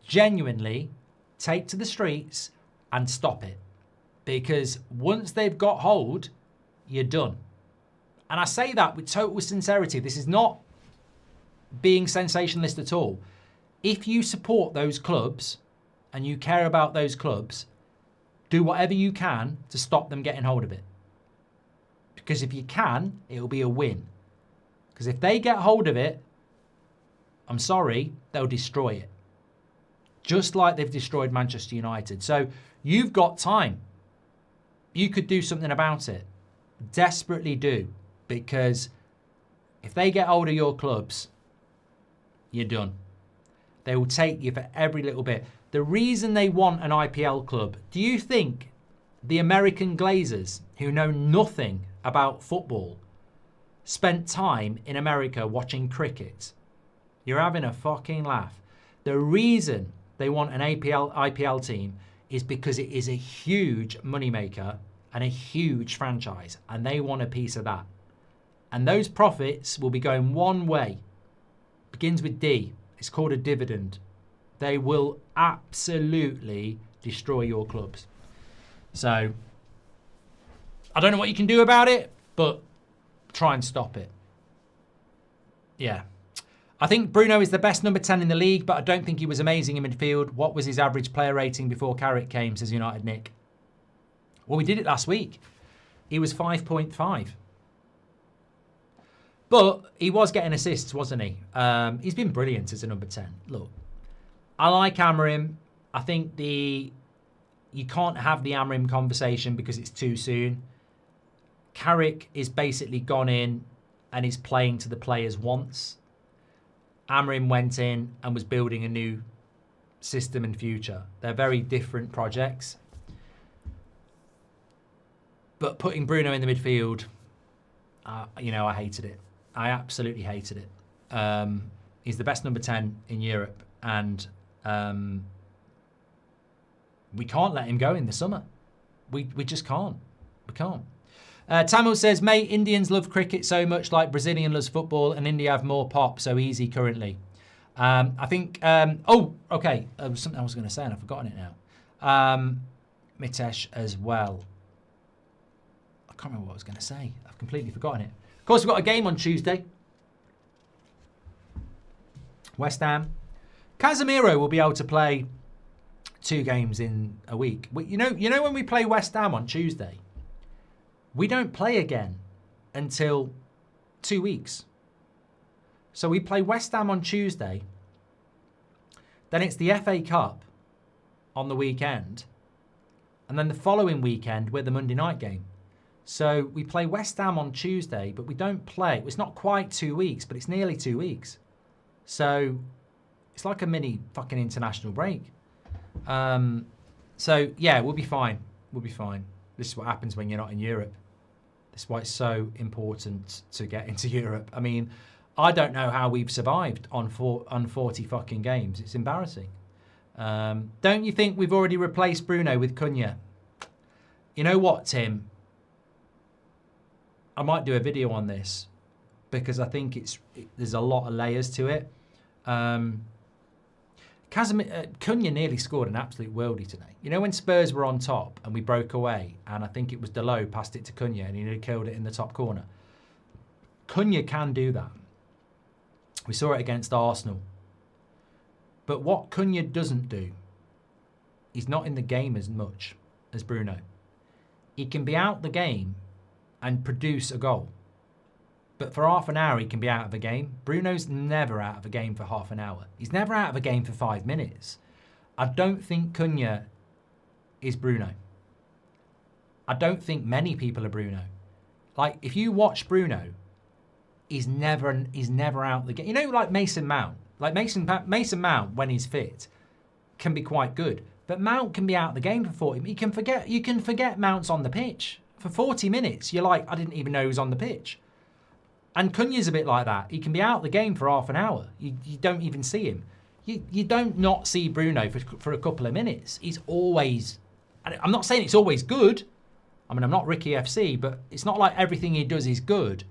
Genuinely, take to the streets and stop it. Because once they've got hold, you're done. And I say that with total sincerity. This is not being sensationalist at all. If you support those clubs and you care about those clubs, do whatever you can to stop them getting hold of it. Because if you can, it'll be a win. Because if they get hold of it, I'm sorry, they'll destroy it. Just like they've destroyed Manchester United. So you've got time. You could do something about it. Desperately do. Because if they get hold of your clubs, you're done. They will take you for every little bit. The reason they want an IPL club, do you think the American Glazers, who know nothing about football, spent time in America watching cricket? You're having a fucking laugh. The reason they want an IPL team is because it is a huge moneymaker and a huge franchise, and they want a piece of that. And those profits will be going one way. Begins with D. It's called a dividend. They will absolutely destroy your clubs. So, I don't know what you can do about it, but try and stop it. Yeah. I think Bruno is the best number 10 in the league, but I don't think he was amazing in midfield. What was his average player rating before Carrick came, says United Nick. Well, we did it last week. He was 5.5. But he was getting assists, wasn't he? He's been brilliant as a number 10. Look, I like Amrim. I think you can't have the Amrim conversation because it's too soon. Carrick is basically gone in and is playing to the players' wants. Amrim went in and was building a new system and future. They're very different projects. But putting Bruno in the midfield, I hated it. I absolutely hated it. He's the best number 10 in Europe, and we can't let him go in the summer. We just can't. We can't. Tamil says, mate, Indians love cricket so much like Brazilian loves football, and India have more pop, so easy currently. I think, okay. There was something I was going to say and I've forgotten it now. Mitesh as well. I can't remember what I was going to say. I've completely forgotten it. Of course, we've got a game on Tuesday. West Ham. Casemiro will be able to play 2 games in a week. You know when we play West Ham on Tuesday, we don't play again until 2 weeks. So we play West Ham on Tuesday. Then it's the FA Cup on the weekend. And then the following weekend, we're the Monday night game. So we play West Ham on Tuesday, but we don't play. It's not quite 2 weeks, but it's nearly 2 weeks. So it's like a mini fucking international break. So yeah, we'll be fine. We'll be fine. This is what happens when you're not in Europe. This is why it's so important to get into Europe. I mean, I don't know how we've survived on 40 fucking games. It's embarrassing. Don't you think we've already replaced Bruno with Cunha? You know what, Tim? I might do a video on this because I think there's a lot of layers to it. Cunha nearly scored an absolute worldie today. You know when Spurs were on top and we broke away, and I think it was Delo passed it to Cunha and he nearly killed it in the top corner. Cunha can do that. We saw it against Arsenal. But what Cunha doesn't do, he's not in the game as much as Bruno. He can be out the game and produce a goal. But for half an hour, he can be out of a game. Bruno's never out of a game for half an hour. He's never out of a game for 5 minutes. I don't think Cunha is Bruno. I don't think many people are Bruno. Like, if you watch Bruno, he's never out the game. You know, like Mason Mount. Like Mason Mount, when he's fit, can be quite good. But Mount can be out of the game for 40 minutes. You can forget Mount's on the pitch. For 40 minutes, you're like, I didn't even know he was on the pitch. And Cunha's a bit like that. He can be out of the game for half an hour. You don't even see him. You don't not see Bruno for a couple of minutes. He's always... I'm not saying it's always good. I mean, I'm not Ricky FC, but it's not like everything he does is good.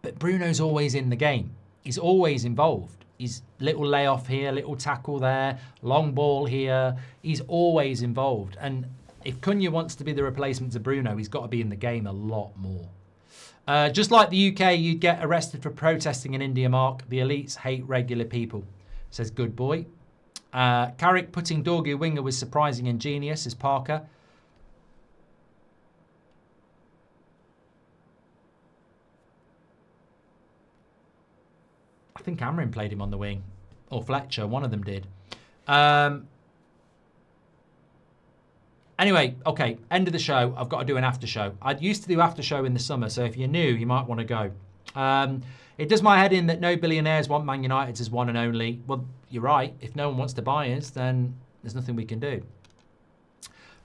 But Bruno's always in the game. He's always involved. He's little layoff here, little tackle there, long ball here. He's always involved. And if Cunha wants to be the replacement to Bruno, he's got to be in the game a lot more. Just like the UK, you'd get arrested for protesting in India, Mark. The elites hate regular people, says Good Boy. Carrick putting Dorgu winger was surprising and genius, says Parker. I think Cameron played him on the wing. Or Fletcher, one of them did. Anyway, okay, end of the show. I've got to do an after show. I used to do after show in the summer, so if you're new, you might want to go. It does my head in that no billionaires want Man United as one and only. Well, you're right. If no one wants to buy us, then there's nothing we can do.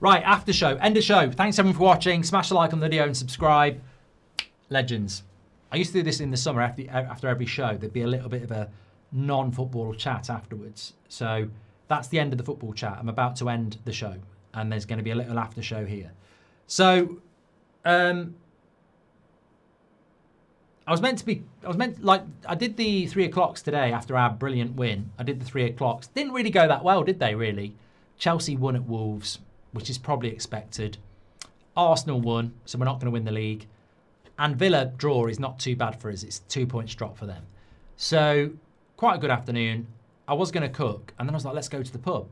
Right, after show, end of show. Thanks everyone for watching. Smash the like on the video and subscribe. Legends. I used to do this in the summer after every show. There'd be a little bit of a non-football chat afterwards. So that's the end of the football chat. I'm about to end the show. And there's going to be a little after show here. So, I did the 3 o'clocks today after our brilliant win. I did the 3 o'clocks. Didn't really go that well, did they, really? Chelsea won at Wolves, which is probably expected. Arsenal won, so we're not going to win the league. And Villa draw is not too bad for us. It's 2 points drop for them. So, quite a good afternoon. I was going to cook, and then I was like, let's go to the pub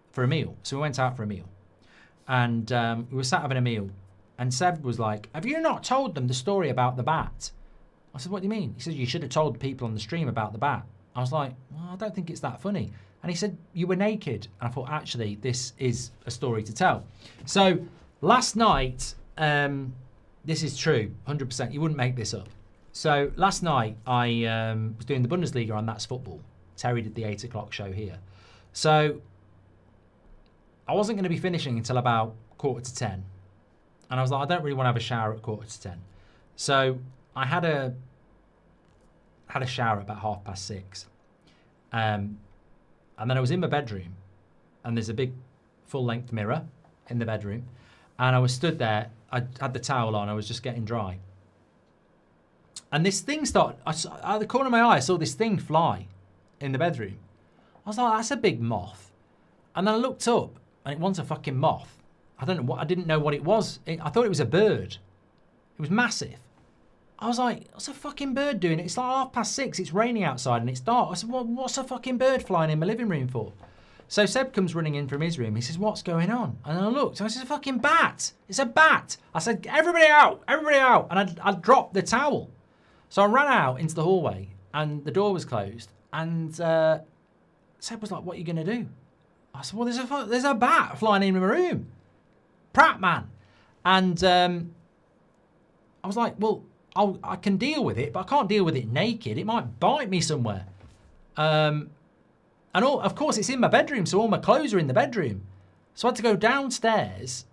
for a meal. So we went out for a meal. And we were sat having a meal. And Seb was like, have you not told them the story about the bat? I said, what do you mean? He said, you should have told people on the stream about the bat. I was like, well, I don't think it's that funny. And he said, you were naked. And I thought, actually, this is a story to tell. So last night, this is true, 100%. You wouldn't make this up. So last night, I was doing the Bundesliga on That's Football. Terry did the 8 o'clock show here. So I wasn't going to be finishing until about 9:45. And I was like, I don't really want to have a shower at 9:45. So I had a shower at about 6:30. And then I was in my bedroom. And there's a big full-length mirror in the bedroom. And I was stood there. I had the towel on. I was just getting dry. And this thing started, out of the corner of my eye, I saw this thing fly in the bedroom. I was like, that's a big moth. And then I looked up. And it wasn't a fucking moth. I didn't know what it was. I thought it was a bird. It was massive. I was like, what's a fucking bird doing? It's like 6:30. It's raining outside and it's dark. I said, well, what's a fucking bird flying in my living room for? So Seb comes running in from his room. He says, what's going on? And I looked. I said, it's a fucking bat. It's a bat. I said, everybody out. Everybody out. And I dropped the towel. So I ran out into the hallway and the door was closed. And Seb was like, what are you going to do? I said, well, there's a bat flying in my room. Prat, man. And I was like, well, I can deal with it, but I can't deal with it naked. It might bite me somewhere. And of course, it's in my bedroom, so all my clothes are in the bedroom. So I had to go downstairs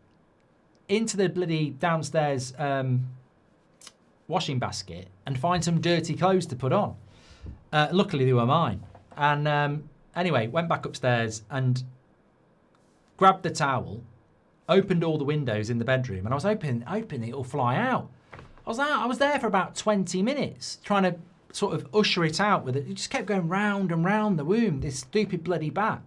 into the bloody downstairs washing basket and find some dirty clothes to put on. Luckily, they were mine. And anyway, went back upstairs and grabbed the towel, opened all the windows in the bedroom, and I was hoping it'll fly out. I was there for about 20 minutes trying to sort of usher it out with it. It just kept going round and round the room, this stupid bloody bat.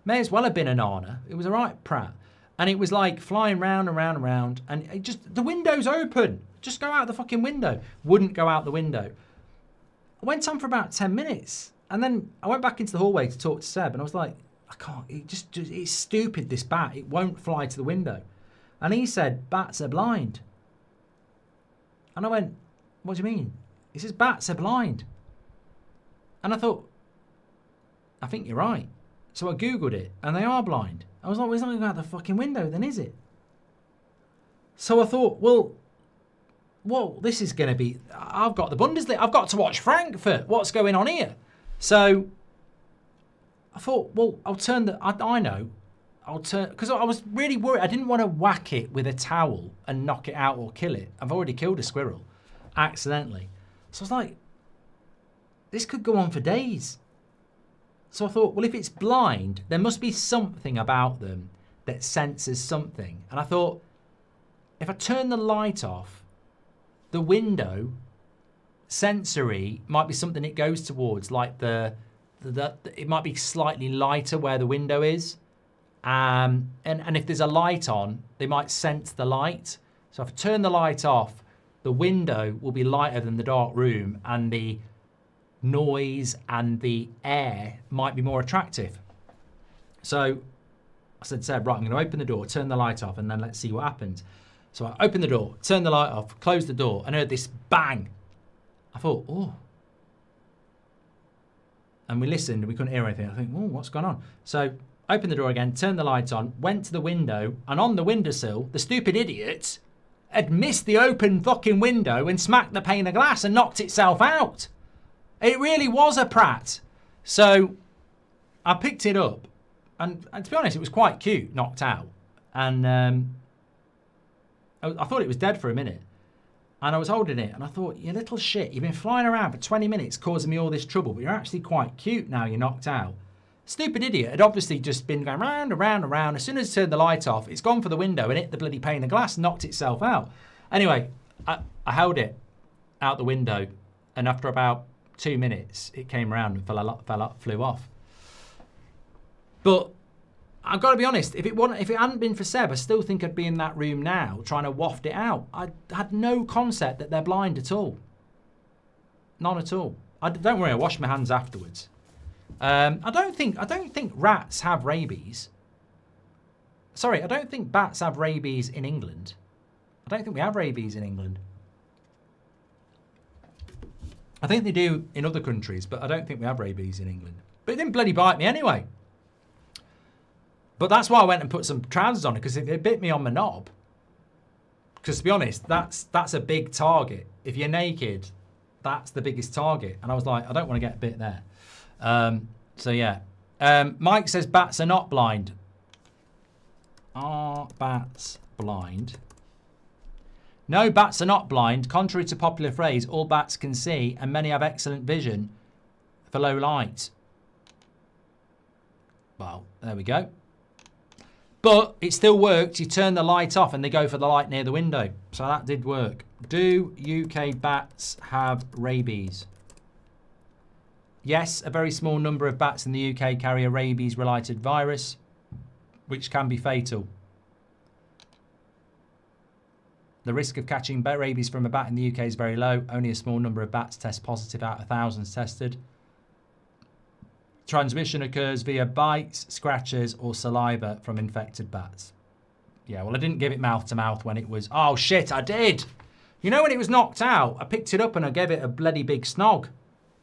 May as well have been a nana. It was a right prat. And it was like flying round and round and round. And it just, the window's open. Just go out the fucking window. Wouldn't go out the window. I went on for about 10 minutes. And then I went back into the hallway to talk to Seb. And I was like, I can't, it's stupid, this bat. It won't fly to the window. And he said, bats are blind. And I went, what do you mean? He says, bats are blind. And I thought, I think you're right. So I Googled it, and they are blind. I was like, well, it's not going out the fucking window then, is it? So I thought, well, this is going to be... I've got the Bundesliga. I've got to watch Frankfurt. What's going on here? So I thought, well, I'll turn the... I know. I'll turn... Because I was really worried. I didn't want to whack it with a towel and knock it out or kill it. I've already killed a squirrel accidentally. So I was like, this could go on for days. So I thought, well, if it's blind, there must be something about them that senses something. And I thought, if I turn the light off, the window sensory might be something it goes towards, like it might be slightly lighter where the window is. And if there's a light on, they might sense the light. So if I turn the light off, the window will be lighter than the dark room, and the noise and the air might be more attractive. So I said, Seb, right, I'm going to open the door, turn the light off, and then let's see what happens. So I opened the door, turned the light off, closed the door, and heard this bang. I thought, oh. And we listened, and we couldn't hear anything. I think, oh, what's going on? So opened the door again, turned the light on, went to the window, and on the windowsill, the stupid idiot had missed the open fucking window and smacked the pane of glass and knocked itself out. It really was a prat. So I picked it up, and to be honest, it was quite cute, knocked out. And I thought it was dead for a minute. And I was holding it, and I thought, you little shit, you've been flying around for 20 minutes causing me all this trouble, but you're actually quite cute now you're knocked out. Stupid idiot had obviously just been going round and round and round. As soon as I turned the light off, it's gone for the window and hit the bloody pane of glass and knocked itself out. Anyway, I held it out the window, and after about 2 minutes, it came around and flew off. But I've got to be honest, if it hadn't been for Seb, I still think I'd be in that room now trying to waft it out. I had no concept that they're blind at all. None at all. Don't worry, I washed my hands afterwards. I don't think rats have rabies. Sorry, I don't think bats have rabies in England. I don't think we have rabies in England. I think they do in other countries, but I don't think we have rabies in England. But it didn't bloody bite me anyway. But that's why I went and put some trousers on it, because it bit me on my knob. Because to be honest, that's a big target. If you're naked, that's the biggest target. And I was like, I don't want to get bit there. So yeah. Mike says bats are not blind. Are bats blind? No, bats are not blind. Contrary to popular phrase, all bats can see, and many have excellent vision for low light. Well, there we go. But it still worked. You turn the light off and they go for the light near the window. So that did work. Do UK bats have rabies? Yes, a very small number of bats in the UK carry a rabies-related virus, which can be fatal. The risk of catching rabies from a bat in the UK is very low. Only a small number of bats test positive out of thousands tested. Transmission occurs via bites, scratches, or saliva from infected bats. Yeah, well, I didn't give it mouth to mouth when it was... Oh, shit, I did! You know, when it was knocked out, I picked it up and I gave it a bloody big snog.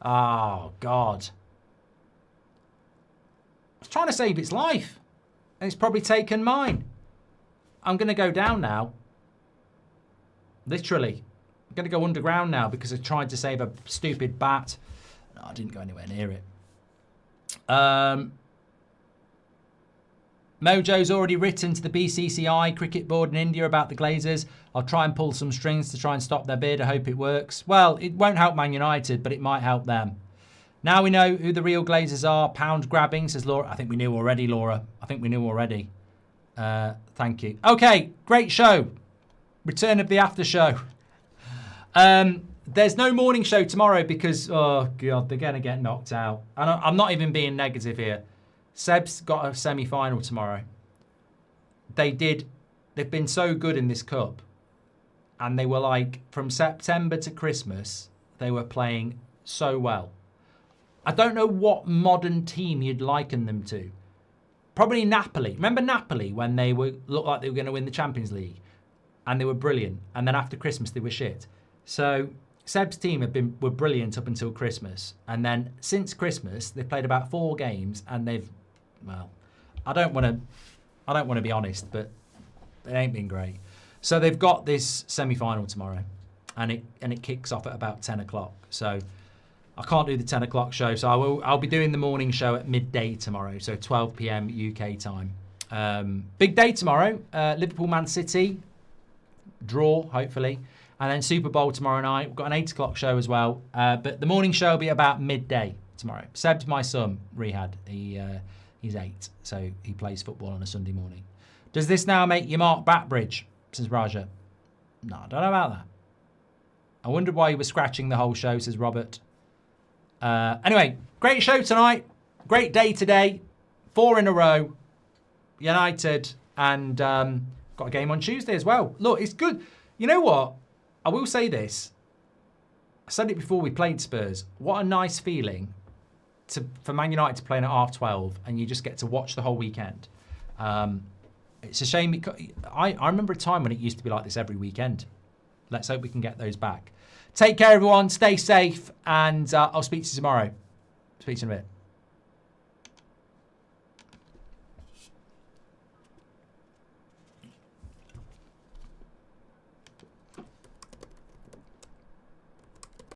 Oh, God. I was trying to save its life. And it's probably taken mine. I'm going to go down now. Literally. I'm going to go underground now because I tried to save a stupid bat. No, I didn't go anywhere near it. Mojo's already written to the BCCI cricket board in India about the Glazers. I'll try and pull some strings to try and stop their bid. I hope it works. Well, it won't help Man United, but it might help them. Now we know who the real Glazers are. Pound grabbing, says Laura. I think we knew already, Laura. I think we knew already. Thank you. Okay, great show. Return of the after show. There's no morning show tomorrow because, oh God, they're going to get knocked out. And I'm not even being negative here. Seb's got a semi-final tomorrow. They've been so good in this cup. And they were like, from September to Christmas, they were playing so well. I don't know what modern team you'd liken them to. Probably Napoli. Remember Napoli when they looked like they were going to win the Champions League? And they were brilliant. And then after Christmas, they were shit. So Seb's team were brilliant up until Christmas. And then since Christmas, they've played about 4 games. And I don't want to be honest, but it ain't been great. So they've got this semi-final tomorrow. And it kicks off at about 10 o'clock. So I can't do the 10 o'clock show, so I'll be doing the morning show at midday tomorrow, so 12 p.m. UK time. Big day tomorrow. Liverpool, Man City, draw, hopefully. And then Super Bowl tomorrow night. We've got an 8 o'clock show as well. But the morning show will be about midday tomorrow. Seb's my son, Rihad. He's 8, so he plays football on a Sunday morning. Does this now make you Mark Batbridge, says Raja? No, I don't know about that. I wondered why you were scratching the whole show, says Robert. Anyway, great show tonight. Great day today. 4 in a row. United. And got a game on Tuesday as well. Look, it's good. You know what? I will say this. I said it before we played Spurs. What a nice feeling for Man United to play in at 12:30 and you just get to watch the whole weekend. It's a shame. I remember a time when it used to be like this every weekend. Let's hope we can get those back. Take care, everyone. Stay safe. And I'll speak to you tomorrow. Speak to you in a bit.